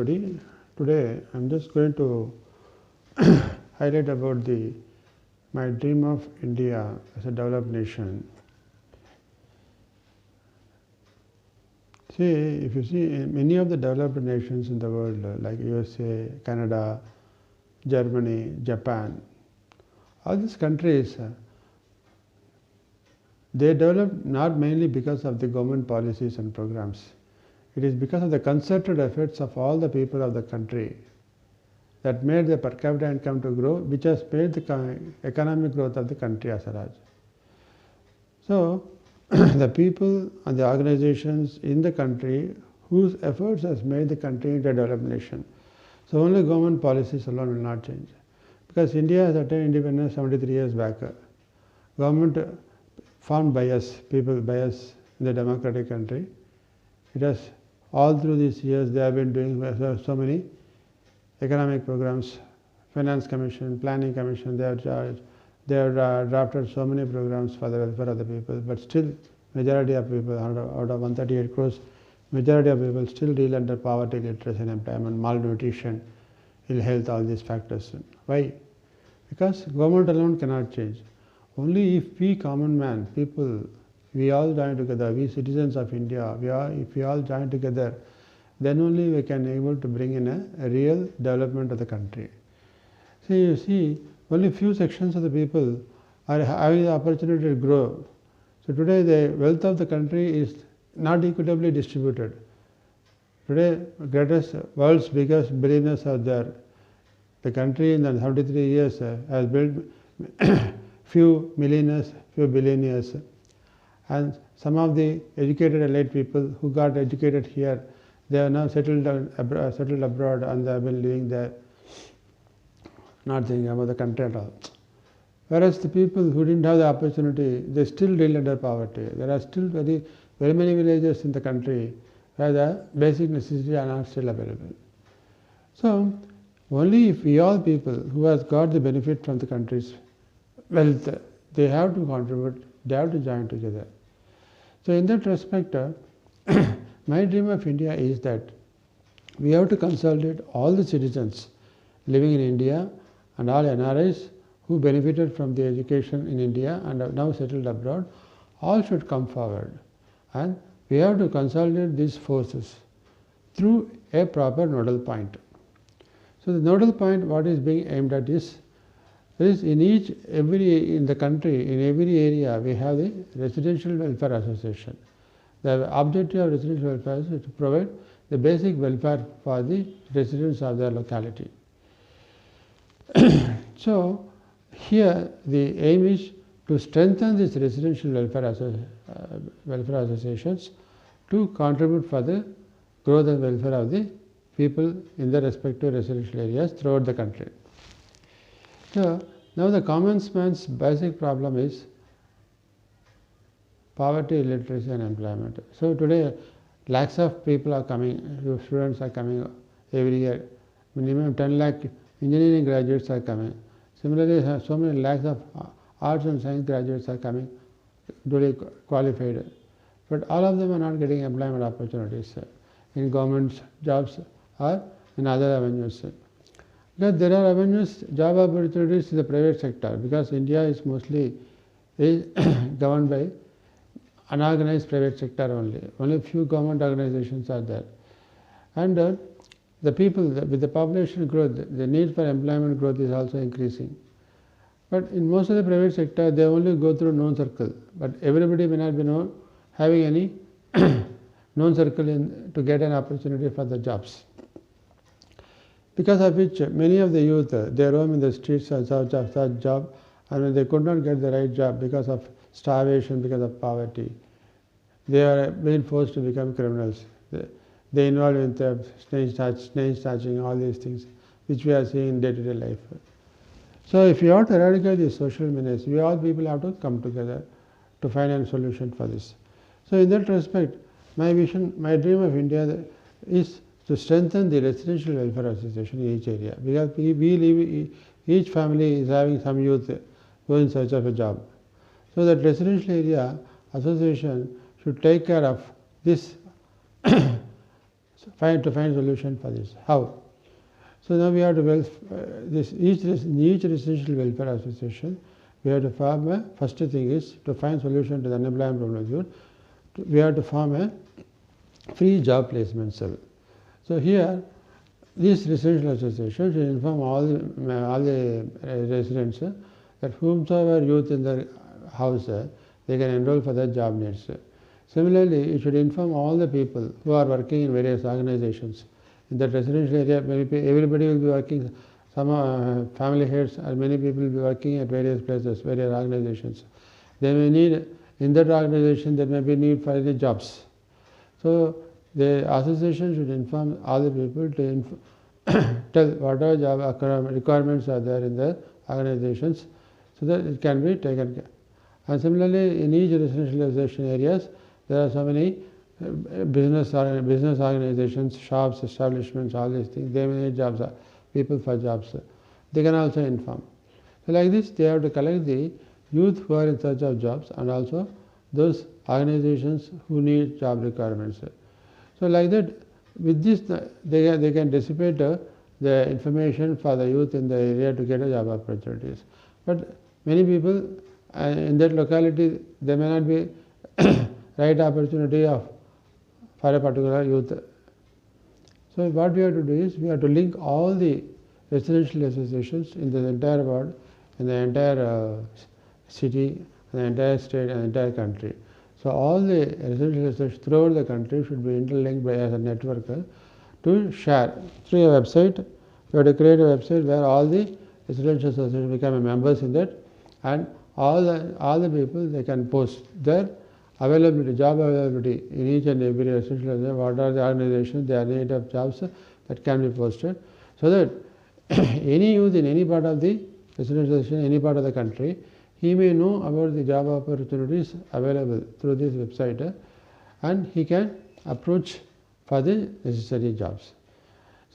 everybody. Today I'm just going to highlight about my dream of India as a developed nation. See, if you see in many of the developed nations in the world like USA, Canada, Germany, Japan, all these countries they developed not mainly because of the government policies and programs. It is because of the concerted efforts of all the people of the country that made the per capita income to grow, which has made the economic growth of the country as a large. So, the people and the organizations in the country whose efforts has made the country into a developed nation. So, only government policies alone will not change. Because India has attained independence 73 years back. Government formed by us, people by us in the democratic country. It has all through these years they have been doing so many economic programs, finance commission, planning commission, they have drafted so many programs for the welfare of the people, but still majority of people, out of 138 crores, majority of people still deal under poverty, literacy, unemployment, malnutrition, ill health, all these factors. Why? Because government alone cannot change. Only if we common man, people, we all join together, we citizens of India, if we all join together, then only we can able to bring in a real development of the country. So you see, only few sections of the people are having the opportunity to grow. So today the wealth of the country is not equitably distributed. Today, world's biggest billionaires are there. The country in the 73 years has built few millionaires, few billionaires, and some of the educated elite people who got educated here, they are now settled abroad and they have been living there, not thinking about the country at all. Whereas the people who didn't have the opportunity, they still deal under poverty. There are still very many villages in the country where the basic necessities are not still available. So, only if we all people who has got the benefit from the country's wealth, they have to contribute, they have to join together. So, in that respect, my dream of India is that we have to consolidate all the citizens living in India and all NRIs who benefited from the education in India and are now settled abroad, all should come forward. And we have to consolidate these forces through a proper nodal point. So, the nodal point what is being aimed at is in the country, in every area we have the Residential Welfare Association. The objective of Residential Welfare is to provide the basic welfare for the residents of their locality. So, here the aim is to strengthen these residential welfare associations to contribute for the growth and welfare of the people in the respective residential areas throughout the country. So, now the common man's basic problem is poverty, illiteracy and employment. So, today lakhs of people are coming, students are coming every year, minimum 10 lakh engineering graduates are coming. Similarly, so many lakhs of arts and science graduates are coming, duly qualified, but all of them are not getting employment opportunities in government jobs or in other avenues. Because there are avenues, job opportunities in the private sector, because India is mostly governed by unorganized private sector only. Only few government organizations are there. And the people, with the population growth, the need for employment growth is also increasing. But in most of the private sector, they only go through known circle. But everybody may not be having any known circle to get an opportunity for the jobs. Because of which many of the youth, they roam in the streets in search of such job, and when they could not get the right job because of starvation, because of poverty, they are being forced to become criminals. They involve in theft, snake snatching, all these things, which we are seeing in day-to-day life. So, if you have to eradicate this social menace, we all people have to come together to find a solution for this. So, in that respect, my vision, my dream of India is to strengthen the residential welfare association in each area, because we live, each family is having some youth who in search of a job. So, that residential area association should take care of this find solution for this. How? So now we have to each residential welfare association, we have to form a, first thing is to find solution to the unemployment problem. We have to form a free job placement cell. So here, this residential association should inform all the residents that whomsoever youth in the house, they can enroll for their job needs. Similarly, it should inform all the people who are working in various organizations. In that residential area, everybody will be working, some family heads or many people will be working at various places, various organizations. They may need, in that organization there may be need for any jobs. So the association should inform all the people to tell whatever job requirements are there in the organizations so that it can be taken care. And similarly, in each residential association areas, there are so many business organizations, shops, establishments, all these things. They may need jobs, people for jobs. They can also inform. So like this, they have to collect the youth who are in search of jobs and also those organizations who need job requirements. So like that, with this, they can dissipate the information for the youth in the area to get a job opportunities. But many people in that locality, there may not be right opportunity for a particular youth. So what we have to do is, we have to link all the residential associations in the entire world, in the entire city, the entire state and the entire country. So all the residential associations throughout the country should be interlinked by as a network to share through a website. We have to create a website where all the residential associations become members in that, and all the people, they can post their availability, job availability in each and every residential association. What are the organizations, they are in need of jobs that can be posted, so that any youth in any part of the residential association, any part of the country, he may know about the job opportunities available through this website, and he can approach for the necessary jobs.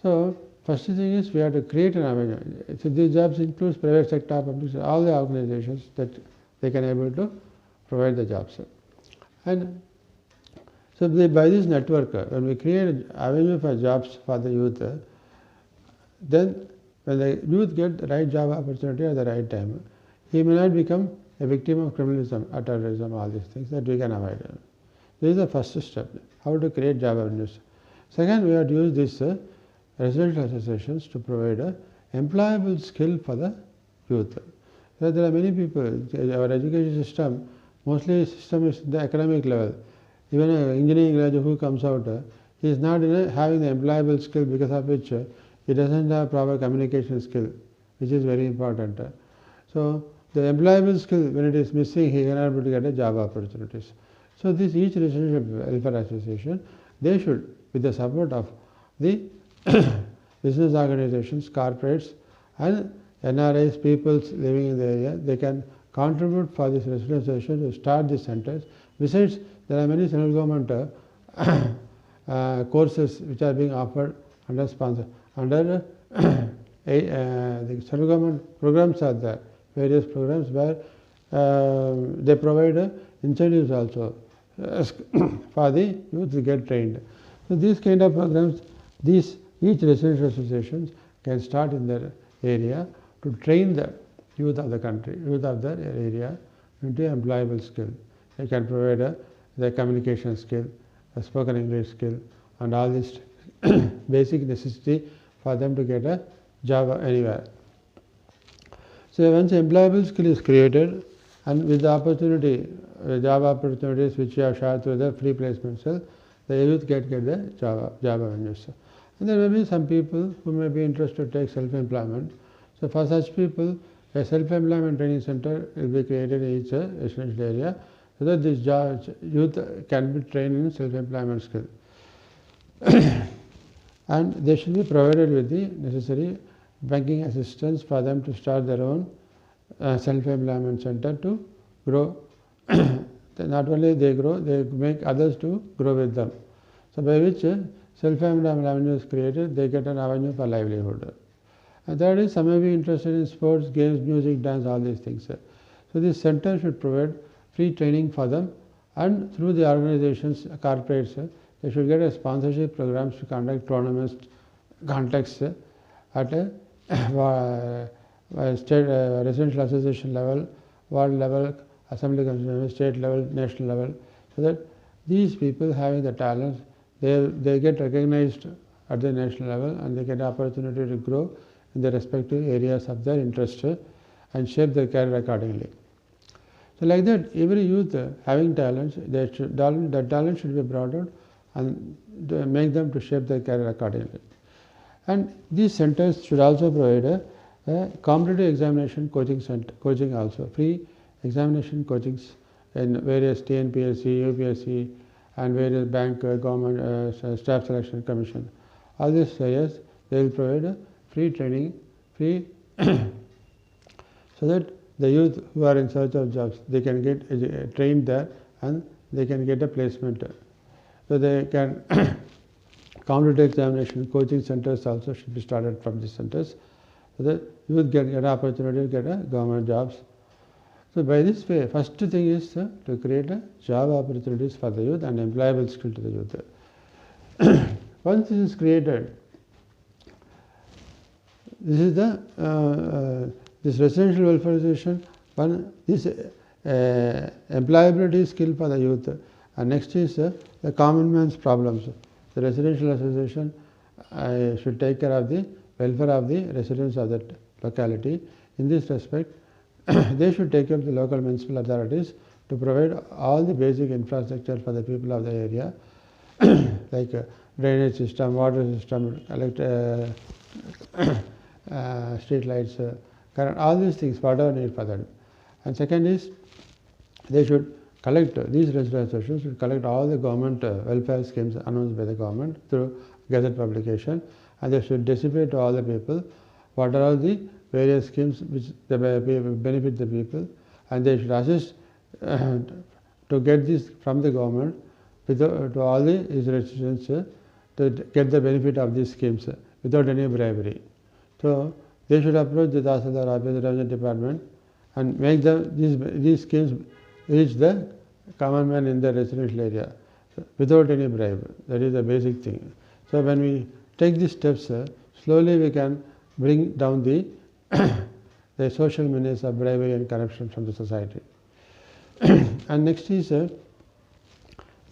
So first thing is, we have to create an avenue. So these jobs includes private sector, public sector, all the organizations that they can able to provide the jobs. And so by this network, when we create an avenue for jobs for the youth, then when the youth get the right job opportunity at the right time, he may not become a victim of criminalism or terrorism, all these things that we can avoid. This is the first step, how to create job avenues. Second, we have to use these residential associations to provide a employable skill for the youth. So there are many people, our education system, mostly system is the academic level. Even an engineering graduate who comes out, he is not having the employable skill, because of which he doesn't have proper communication skill, which is very important. So the employable skill, when it is missing, he cannot be able to get a job opportunities. So this each residential welfare association, they should, with the support of the business organizations, corporates and NRIs, people living in the area, they can contribute for this residential association to start these centers. Besides, there are many central government courses which are being offered under sponsor. Under the central government programs are there, various programs where they provide incentives also for the youth to get trained. So these kind of programs, each residential associations can start in their area to train the youth of the country, youth of their area into employable skill. They can provide the communication skill, a spoken English skill, and all this basic necessity for them to get a job anywhere. So once employable skill is created, and with the opportunity, job opportunities which you have shared through the free placement cell, the youth get the job avenues. And there may be some people who may be interested to take self-employment. So for such people, a self-employment training center will be created in each residential area, so that this youth can be trained in self-employment skill. And they should be provided with the necessary banking assistance for them to start their own self-employment center to grow. Not only they grow, they make others to grow with them. So by which self-employment avenue is created, they get an avenue for livelihood. And third is, some may be interested in sports, games, music, dance, all these things. So this center should provide free training for them, and through the organizations, corporates, they should get a sponsorship programs to conduct tournaments, contests at a state residential association level, ward level, assembly constituency, state level, national level, so that these people having the talents, they get recognized at the national level and they get the opportunity to grow in the respective areas of their interest and shape their career accordingly. So like that, every youth having talents, that talent should be brought out and make them to shape their career accordingly. And these centers should also provide a competitive examination coaching also, free examination coachings in various TNPSC, UPSC and various bank, government, staff selection commission. All these areas, they will provide free training, free so that the youth who are in search of jobs, they can get trained there and they can get a placement. So they can competitive examination coaching centers also should be started from these centers, so that youth get an opportunity to get a government jobs. So by this way, first thing is to create a job opportunities for the youth and employable skill to the youth. Once this is created, this is the this residential welfare association, this employability skill for the youth, and next is the common man's problems. The residential association should take care of the welfare of the residents of that locality. In this respect, they should take up the local municipal authorities to provide all the basic infrastructure for the people of the area, like drainage system, water system, street lights, current, all these things, whatever need for them. And second is, they should collect, these residential associations should collect all the government welfare schemes announced by the government through Gazette publication, and they should disseminate to all the people what are all the various schemes which benefit the people, and they should assist to get this from the government to all the residents to get the benefit of these schemes without any bribery. So they should approach the Tahsildar office, the revenue department, and make these schemes reach the common man in the residential area without any bribe. That is the basic thing. So when we take these steps, slowly we can bring down the the social menace of bribery and corruption from the society. And next is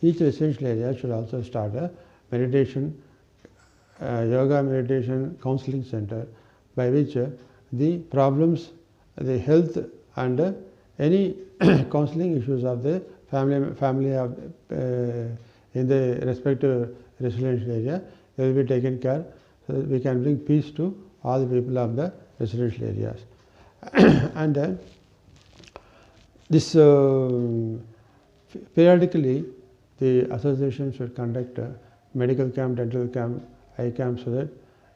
each residential area should also start a meditation, yoga meditation counseling center, by which the problems, the health and any counseling issues of the family of, in the respective residential area, they will be taken care, so that we can bring peace to all the people of the residential areas. And this periodically the association should conduct medical camp, dental camp, eye camp, so that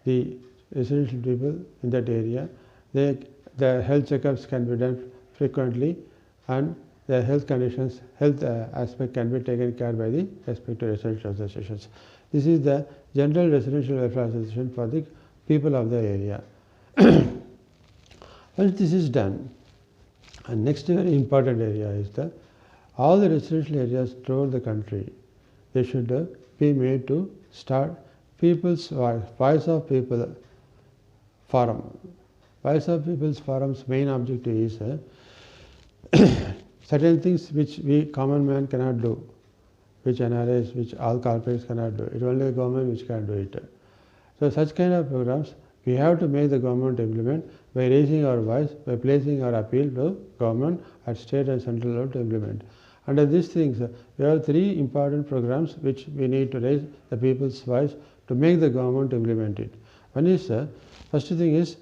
the residential people in that area, their health checkups can be done frequently, and their health conditions, health aspect can be taken care by the respective residential associations. This is the General Residential Welfare Association for the people of the area. Once this is done, and next very important area is all the residential areas throughout the country, they should be made to start People's Voice of People Forum. Voice of People's Forum's main objective is certain things which we common man cannot do, which NRAs, which all corporates cannot do. It's only the government which can do it. So such kind of programs we have to make the government implement by raising our voice, by placing our appeal to government at state and central level to implement. Under these things, we have three important programs which we need to raise the people's voice to make the government implement it. One is, first thing is,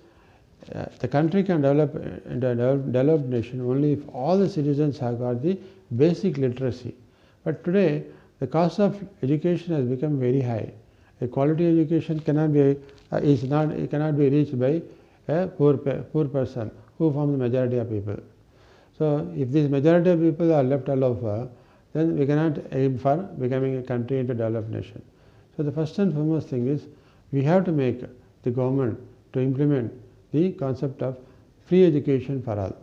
the country can develop into a developed nation only if all the citizens have got the basic literacy. But today, the cost of education has become very high. A quality education cannot be reached by a poor person who forms the majority of people. So if this majority of people are left alone, then we cannot aim for becoming a country into a developed nation. So the first and foremost thing is, we have to make the government to implement the concept of free education for all.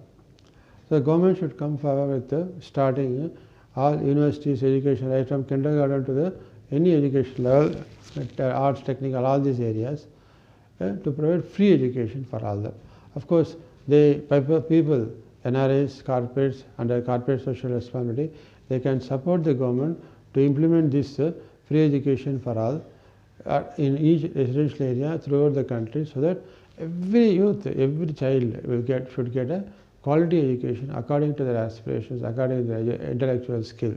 So the government should come forward with starting all universities education right from kindergarten to the any education level, arts, technical, all these areas, to provide free education for all them. Of course, people, NRIs, corporates, under corporate social responsibility, they can support the government to implement this free education for all in each residential area throughout the country, so that every youth, every child should get a quality education according to their aspirations, according to their intellectual skill,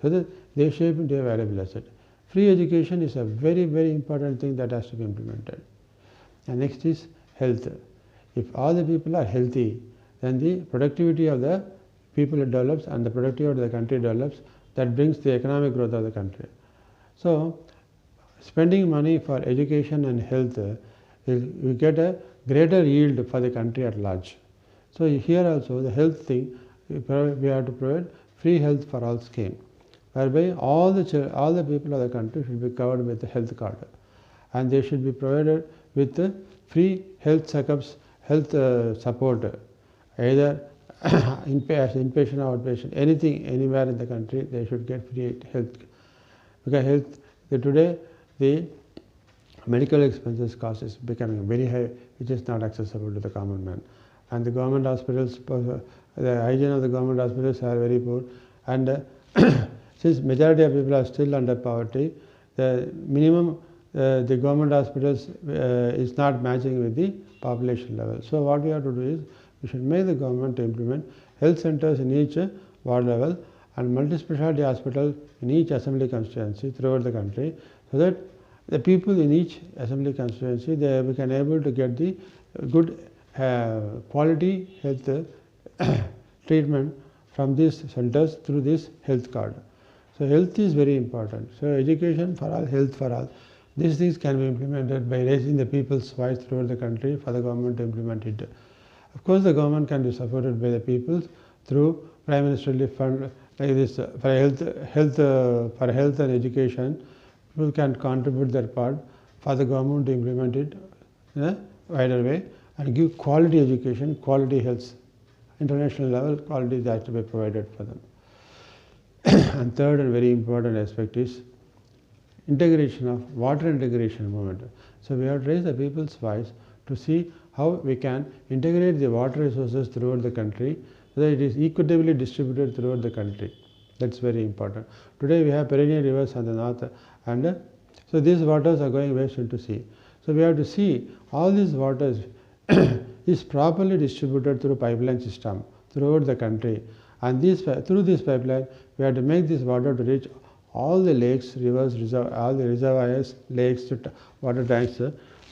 so that they shape into a valuable asset. Free education is a very, very important thing that has to be implemented. And next is health. If all the people are healthy, then the productivity of the people develops and the productivity of the country develops. That brings the economic growth of the country. So, spending money for education and health will get a greater yield for the country at large. So, here also the health thing, we have to provide free health for all scheme, whereby all the people of the country should be covered with the health card, and they should be provided with free health checkups, health support, either as inpatient or outpatient, anything, anywhere in the country, they should get free health. Because today the medical expenses cost is becoming very high, which is not accessible to the common man. And the government hospitals, the hygiene of the government hospitals are very poor, and since majority of people are still under poverty, the minimum the government hospitals is not matching with the population level. So what we have to do is, we should make the government to implement health centers in each ward level and multi-specialty hospital in each assembly constituency throughout the country, so that the people in each assembly constituency, they can able to get the good quality health treatment from these centers through this health card. So health is very important. So education for all, health for all. These things can be implemented by raising the people's voice throughout the country for the government to implement it. Of course, the government can be supported by the people through Prime Minister Relief Fund, like this for health and education. People can contribute their part for the government to implement it in a wider way and give quality education, quality health, international level quality that to be provided for them. And third and very important aspect is integration of water integration movement. So we have to raise the people's voice to see how we can integrate the water resources throughout the country, so that it is equitably distributed throughout the country. That's very important. Today we have perennial rivers on the north, and so these waters are going waste into sea. So we have to see all these waters is properly distributed through pipeline system throughout the country, and through this pipeline we have to make this water to reach all the lakes, rivers, all the reservoirs, lakes, water tanks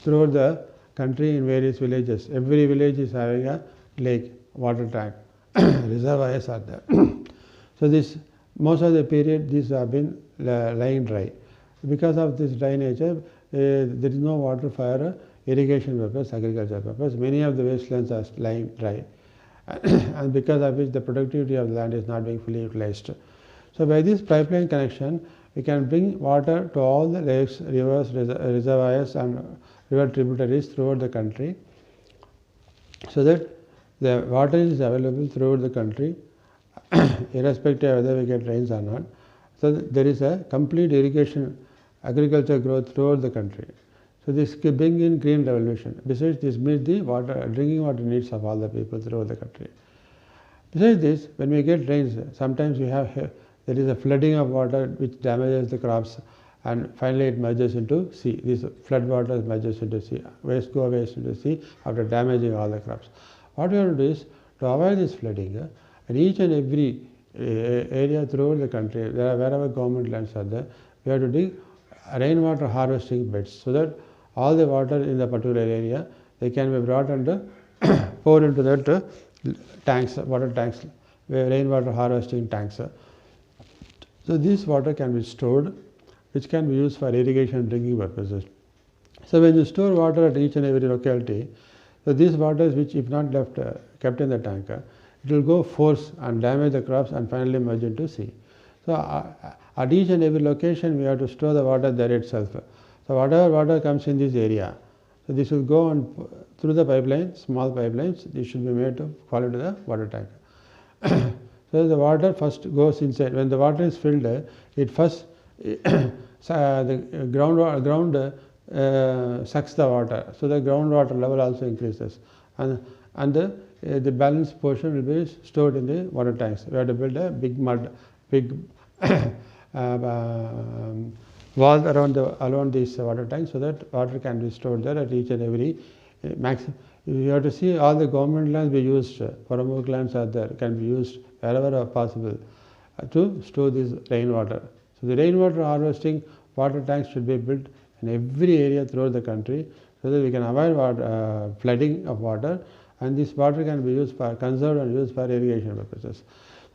throughout the country in various villages. Every village is having a lake, water tank, reservoirs are there. So this, most of the period these have been lying dry. Because of this dry nature, there is no water for irrigation purpose, agriculture purpose. Many of the wastelands are lying dry, and because of which the productivity of the land is not being fully utilized. So by this pipeline connection, we can bring water to all the lakes, rivers, reservoirs and river tributaries throughout the country, so that the water is available throughout the country irrespective of whether we get rains or not. So there is a complete irrigation, agriculture growth throughout the country. So this bring in green revolution. Besides this, meet the drinking water needs of all the people throughout the country. Besides this, when we get rains, sometimes we have there is a flooding of water which damages the crops, and finally it merges into sea. This flood water merges into sea, waste into sea after damaging all the crops. What we have to do is to avoid this flooding. In each and every area throughout the country, wherever government lands are there, we have to dig rainwater harvesting beds, so that all the water in the particular area, they can be brought and poured into that tanks, water tanks, rainwater harvesting tanks. So this water can be stored, which can be used for irrigation and drinking purposes. So when you store water at each and every locality, so these waters which if not kept in the tank, it will go force and damage the crops and finally merge into sea. So at each and every location we have to store the water there itself. So whatever water comes in this area, so this will go on through the pipeline, small pipelines, this should be made to fall into the water tank. So the water first goes inside. When the water is filled, it first the ground sucks the water, so the groundwater level also increases, and the balance portion will be stored in the water tanks. We have to build a big wall around these water tanks, so that water can be stored there at each and every maximum. You have to see all the government lands be used, Paramount lands are there, can be used wherever possible to store this rainwater. So the rainwater harvesting water tanks should be built in every area throughout the country, so that we can avoid flooding of water, and this water can be used for conserved and used for irrigation purposes.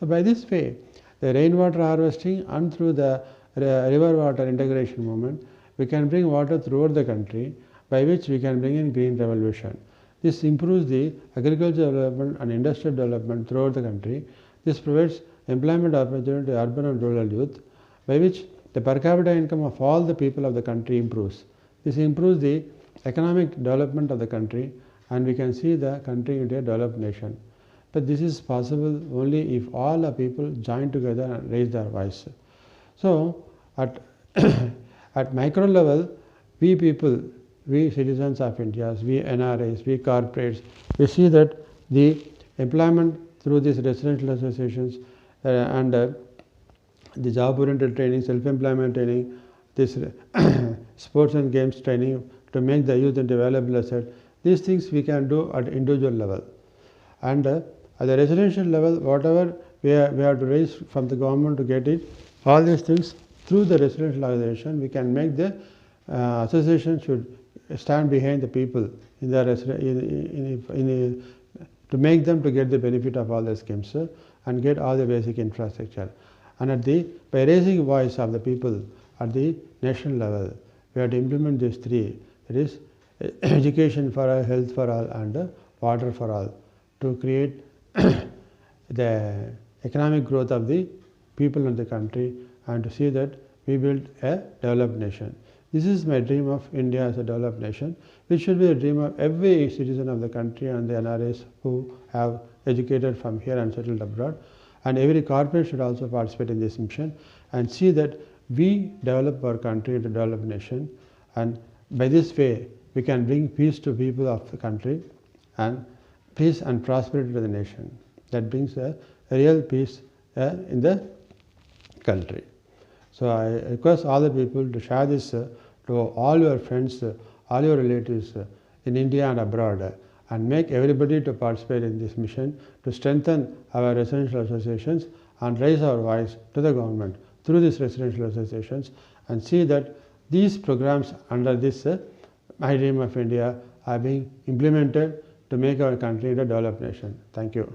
So by this way, the rainwater harvesting and through the river water integration movement, we can bring water throughout the country, by which we can bring in green revolution. This improves the agricultural development and industrial development throughout the country. This provides employment opportunity to urban and rural youth, by which the per capita income of all the people of the country improves. This improves the economic development of the country, and we can see the country into a developed nation. But this is possible only if all the people join together and raise their voice. So at at micro level, we people, we citizens of India, we NRIs, we corporates, we see that the employment through these residential associations and the job-oriented training, self-employment training, this sports and games training to make the youth into valuable asset, these things we can do at individual level. And at the residential level, whatever we have to raise from the government to get it, all these things through the residential organization, we can make the association should stand behind the people in the to make them to get the benefit of all the schemes and get all the basic infrastructure. And by raising voice of the people at the national level, we have to implement these three, that is education for all, health for all, and water for all, to create the economic growth of the people in the country, and to see that we build a developed nation. This is my dream of India as a developed nation, which should be the dream of every citizen of the country and the NRAs who have educated from here and settled abroad. And every corporate should also participate in this mission and see that we develop our country into a developed nation, and by this way we can bring peace to people of the country and peace and prosperity to the nation. That brings a real peace in the country. So I request all the people to share this to all your friends, all your relatives in India and abroad, and make everybody to participate in this mission to strengthen our residential associations and raise our voice to the government through these residential associations, and see that these programs under this My Dream of India are being implemented to make our country a developed nation. Thank you.